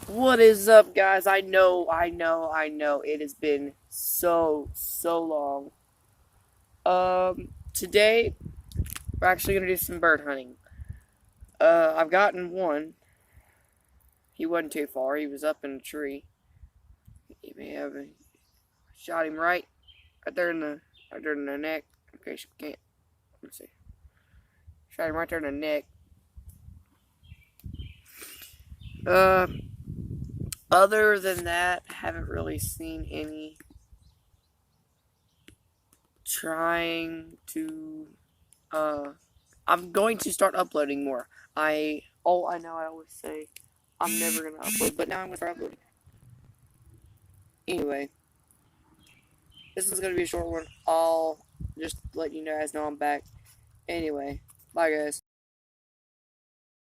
What is up, guys? I know. It has been so long. Today we're actually gonna do some bird hunting. I've gotten one. He wasn't too far. He was up in a tree. He may have shot him right there in the neck. In case you can't, let's see. Shot him right there in the neck. Uh, Other than that, haven't really seen any. Trying to I'm going to start uploading more. I know I always say I'm never gonna upload, but now I'm gonna start uploading. Anyway, this is gonna be a short one. I'll just let you guys know I'm back. Anyway, bye guys.